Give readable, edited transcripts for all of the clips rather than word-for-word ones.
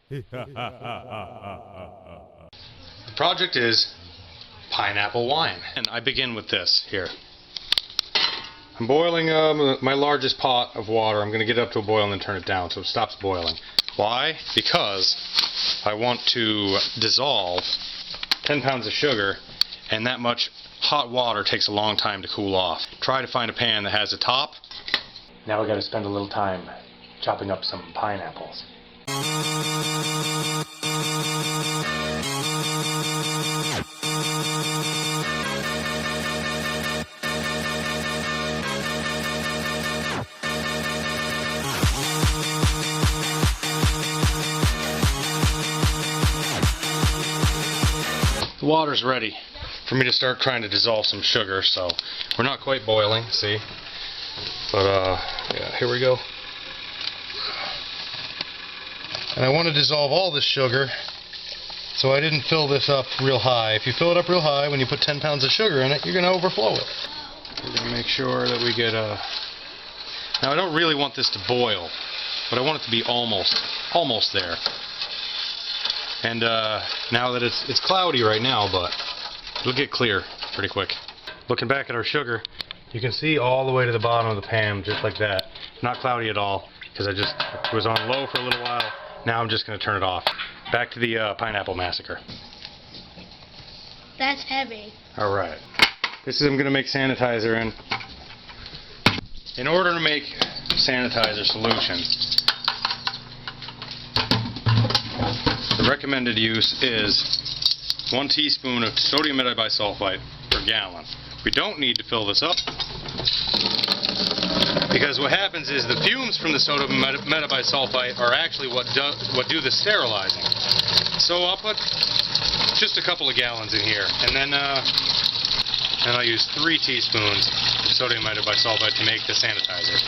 The project is pineapple wine. And I begin with this here. I'm boiling my largest pot of water. I'm going to get it up to a boil and then turn it down so it stops boiling. Why? Because I want to dissolve 10 pounds of sugar, and that much hot water takes a long time to cool off. Try to find a pan that has a top. Now we got to spend a little time chopping up some pineapples. The water's ready for me to start trying to dissolve some sugar, so we're not quite boiling, see? But yeah, here we go. And I want to dissolve all this sugar, so I didn't fill this up real high. If you fill it up real high, when you put 10 pounds of sugar in it, you're going to overflow it. We're going to make sure that we get a... Now I don't really want this to boil, but I want it to be almost there. And now that it's cloudy right now, but it'll get clear pretty quick. Looking back at our sugar, you can see all the way to the bottom of the pan, just like that. Not cloudy at all, because it was on low for a little while. Now I'm just going to turn it off. Back to the pineapple massacre. That's heavy. Alright. This is I'm going to make sanitizer in. In order to make sanitizer solution, the recommended use is 1 teaspoon of sodium metabisulfite per gallon. We don't need to fill this up, because what happens is the fumes from the sodium metabisulfite are actually what do the sterilizing. So I'll put just a couple of gallons in here, and then I'll use 3 teaspoons of sodium metabisulfite to make the sanitizer.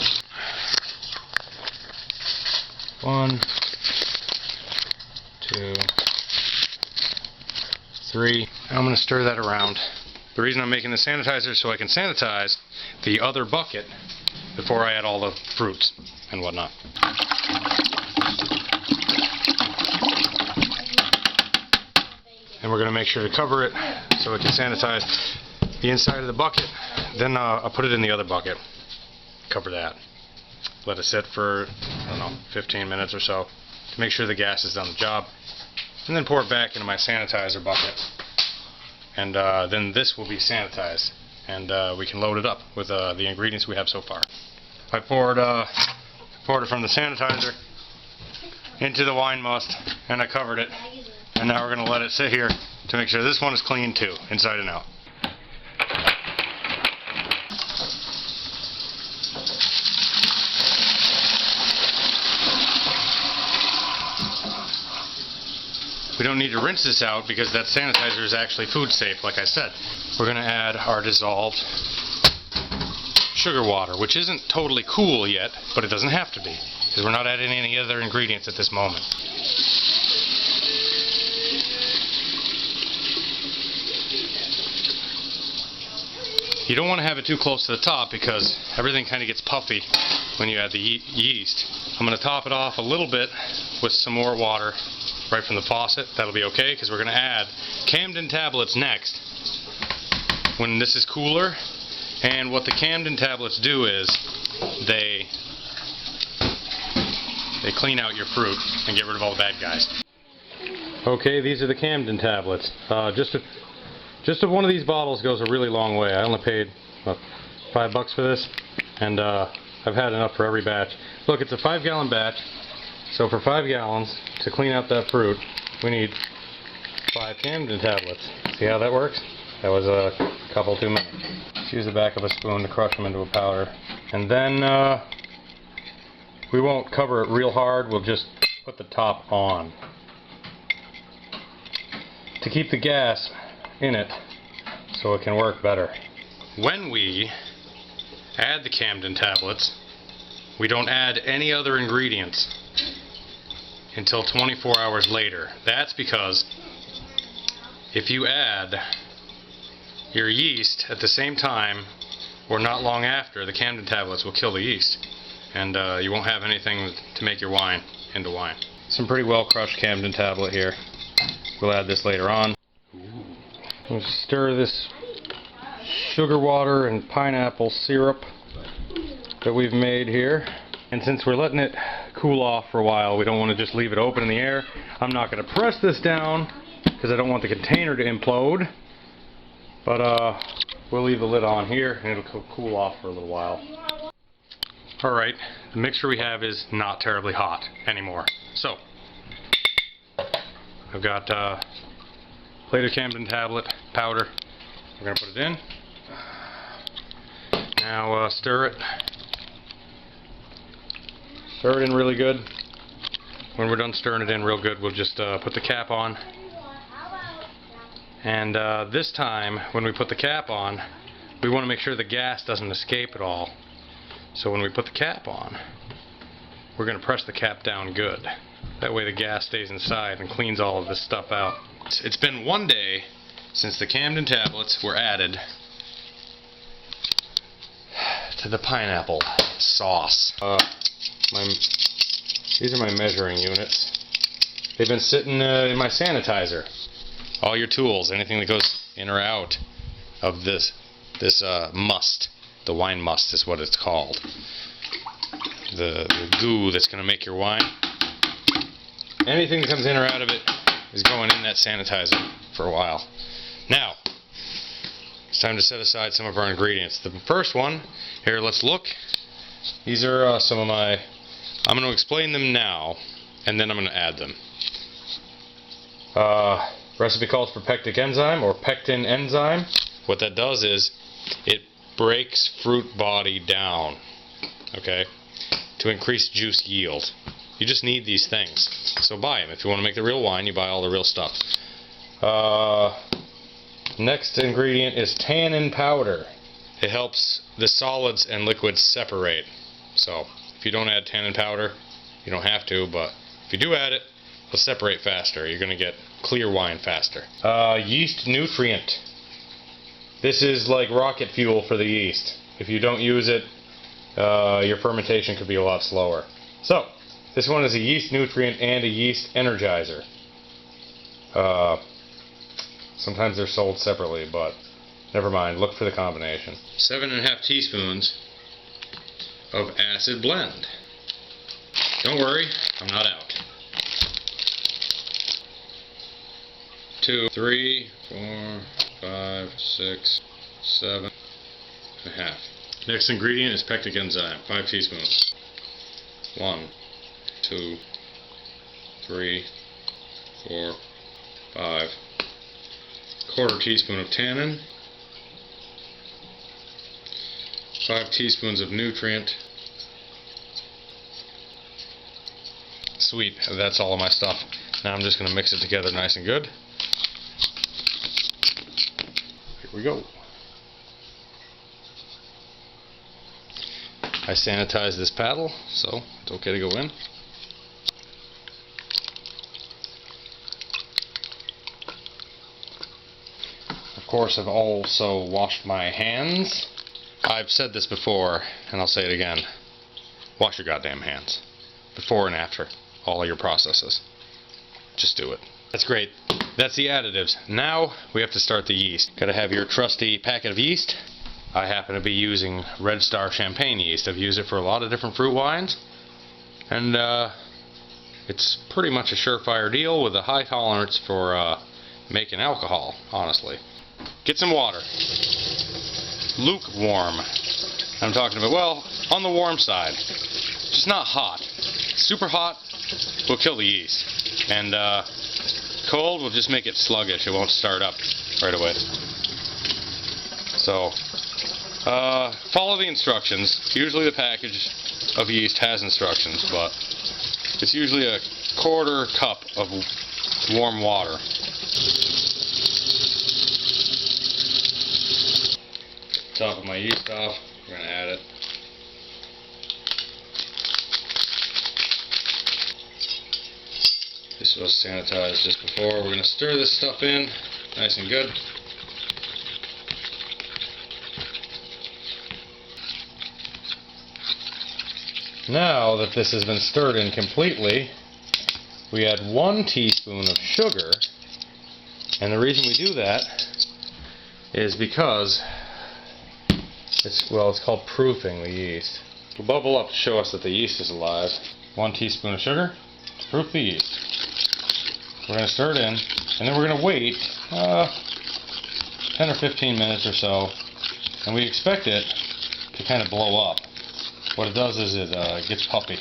1, 2, 3. I'm going to stir that around. The reason I'm making the sanitizer is so I can sanitize the other bucket before I add all the fruits and whatnot. And we're going to make sure to cover it so it can sanitize the inside of the bucket. Then I'll put it in the other bucket. Cover that. Let it sit for, I don't know, 15 minutes or so to make sure the gas has done the job. And then pour it back into my sanitizer bucket. And then this will be sanitized. And we can load it up with the ingredients we have so far. I poured it from the sanitizer into the wine must, and I covered it. And now we're going to let it sit here to make sure this one is clean too, inside and out. We don't need to rinse this out because that sanitizer is actually food safe, like I said. We're going to add our dissolved sugar water, which isn't totally cool yet, but it doesn't have to be, because we're not adding any other ingredients at this moment. You don't want to have it too close to the top because everything kind of gets puffy when you add the yeast. I'm going to top it off a little bit with some more water right from the faucet. That'll be okay, because we're going to add Camden tablets next when this is cooler. And what the Camden tablets do is they clean out your fruit and get rid of all the bad guys. Okay, these are the Camden tablets. Just one of these bottles goes a really long way. I only paid about $5 for this, and I've had enough for every batch. Look, it's a 5-gallon batch, so for 5 gallons to clean out that fruit, we need 5 Camden tablets. See how that works? That was a couple too many. Let's use the back of a spoon to crush them into a powder, and then we won't cover it real hard. We'll just put the top on to keep the gas in it so it can work better. When we add the Camden tablets, we don't add any other ingredients until 24 hours later. That's because if you add your yeast at the same time or not long after, the Camden tablets will kill the yeast, and you won't have anything to make your wine into wine. some pretty well crushed Camden tablet here. We'll add this later on. We'll stir this sugar water and pineapple syrup that we've made here. And since we're letting it cool off for a while, we don't want to just leave it open in the air. I'm not going to press this down because I don't want the container to implode. But we'll leave the lid on here and it'll cool off for a little while. Alright, the mixture we have is not terribly hot anymore. So, I've got a plate of Camden tablet powder. We're going to put it in. Now stir it. Stir it in really good. When we're done stirring it in real good, we'll just put the cap on. And this time, when we put the cap on, we want to make sure the gas doesn't escape at all. So when we put the cap on, we're going to press the cap down good. That way the gas stays inside and cleans all of this stuff out. It's been 1 day since the Camden tablets were added to the pineapple sauce. These are my measuring units. They've been sitting in my sanitizer. All your tools, anything that goes in or out of this must. The wine must is what it's called. The goo that's going to make your wine. Anything that comes in or out of it is going in that sanitizer for a while. Now, it's time to set aside some of our ingredients. The first one, here, let's look. These are some of my... I'm going to explain them now, and then I'm going to add them. Recipe calls for pectic enzyme, or pectin enzyme. What that does is, it breaks fruit body down, okay, to increase juice yield. You just need these things. So buy them. If you want to make the real wine, you buy all the real stuff. Next ingredient is tannin powder. It helps the solids and liquids separate. So, if you don't add tannin powder, you don't have to, but if you do add it, it'll separate faster. You're going to get clear wine faster. Yeast nutrient. This is like rocket fuel for the yeast. If you don't use it, your fermentation could be a lot slower. So, this one is a yeast nutrient and a yeast energizer. Sometimes they're sold separately, but never mind. Look for the combination. 7.5 teaspoons of acid blend. Don't worry, I'm not out. 2, 3, 4, 5, 6, 7.5. Next ingredient is pectic enzyme. 5 teaspoons. 1, 2, 3, 4, 5. 1/4 teaspoon of tannin. 5 teaspoons of nutrient. Sweet, that's all of my stuff. Now I'm just going to mix it together nice and good. Here we go. I sanitized this paddle, so it's okay to go in. Of course, I've also washed my hands. I've said this before, and I'll say it again. Wash your goddamn hands. Before and after all your processes. Just do it. That's great. That's the additives. Now we have to start the yeast. Gotta have your trusty packet of yeast. I happen to be using Red Star champagne yeast. I've used it for a lot of different fruit wines. And it's pretty much a surefire deal with a high tolerance for making alcohol, honestly. Get some water. Lukewarm. I'm talking about, well, on the warm side. Just not hot. Super hot will kill the yeast. And cold will just make it sluggish. It won't start up right away. So, follow the instructions. Usually the package of yeast has instructions, but it's usually a 1/4 cup of warm water. Top of my yeast off. We're going to add it. This was sanitized just before. We're going to stir this stuff in nice and good. Now that this has been stirred in completely, we add 1 teaspoon of sugar, and the reason we do that is because it's called proofing the yeast. We'll bubble up to show us that the yeast is alive. 1 teaspoon of sugar to proof the yeast. We're going to stir it in, and then we're going to wait 10 or 15 minutes or so, and we expect it to kind of blow up. What it does is it gets puffy.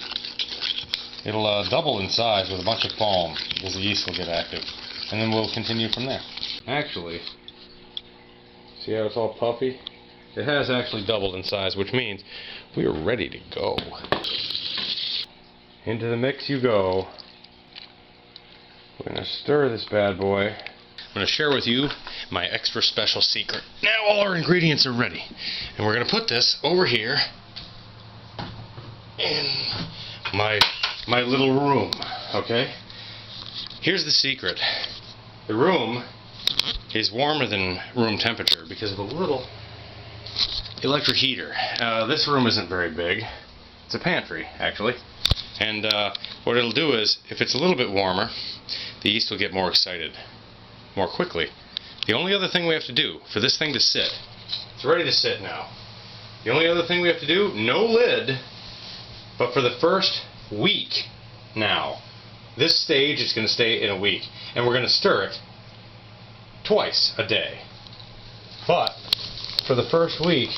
It'll double in size with a bunch of foam because the yeast will get active, and then we'll continue from there. Actually, see how it's all puffy? It has actually doubled in size, which means we are ready to go. Into the mix you go. We're going to stir this bad boy. I'm going to share with you my extra special secret. Now all our ingredients are ready. And we're going to put this over here in my little room. Okay? Here's the secret. The room is warmer than room temperature because of a little electric heater. This room isn't very big. It's a pantry, actually. And what it'll do is, if it's a little bit warmer, the yeast will get more excited more quickly. The only other thing we have to do for this thing to sit, it's ready to sit now. The only other thing we have to do, no lid, but for the first week now, this stage is going to stay in a week. And we're going to stir it twice a day. But for the first week,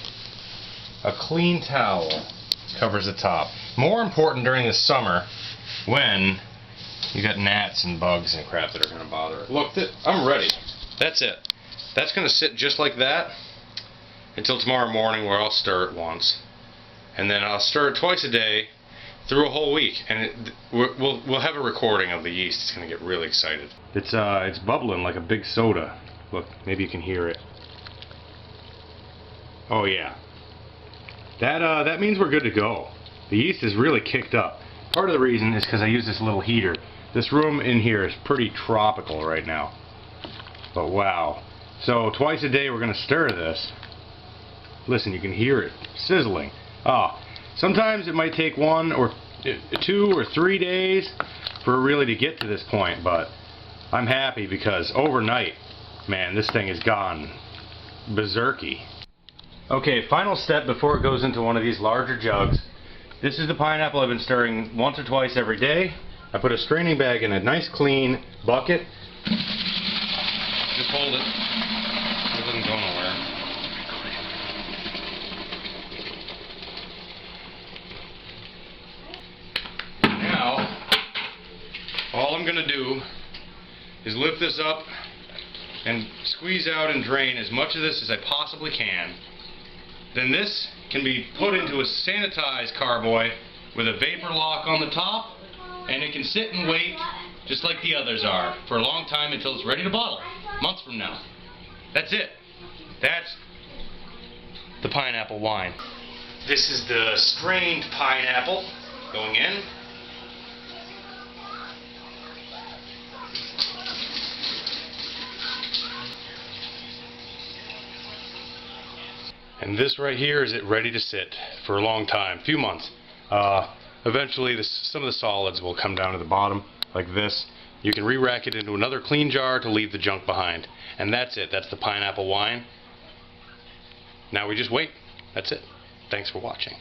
a clean towel covers the top. More important during the summer when you got gnats and bugs and crap that are going to bother it. Look, I'm ready. That's it. That's going to sit just like that until tomorrow morning, where I'll stir it once. And then I'll stir it twice a day through a whole week. And we'll have a recording of the yeast. It's going to get really excited. It's bubbling like a big soda. Look, maybe you can hear it. Oh yeah. That means we're good to go. The yeast is really kicked up. Part of the reason is because I use this little heater. This room in here is pretty tropical right now. But wow. So twice a day we're going to stir this. Listen, you can hear it sizzling. Sometimes it might take 1 or 2 or 3 days for it really to get to this point, but I'm happy because overnight, man, this thing has gone berserky. Okay, final step before it goes into one of these larger jugs. This is the pineapple I've been stirring once or twice every day. I put a straining bag in a nice clean bucket. Just hold it. It doesn't go nowhere. Now, all I'm going to do is lift this up and squeeze out and drain as much of this as I possibly can. Then this can be put into a sanitized carboy with a vapor lock on the top, and it can sit and wait just like the others are for a long time until it's ready to bottle, months from now. That's it. That's the pineapple wine. This is the strained pineapple going in. And this right here is it ready to sit for a long time, few months. Eventually some of the solids will come down to the bottom like this. You can re-rack it into another clean jar to leave the junk behind. And that's it. That's the pineapple wine. Now we just wait. That's it. Thanks for watching.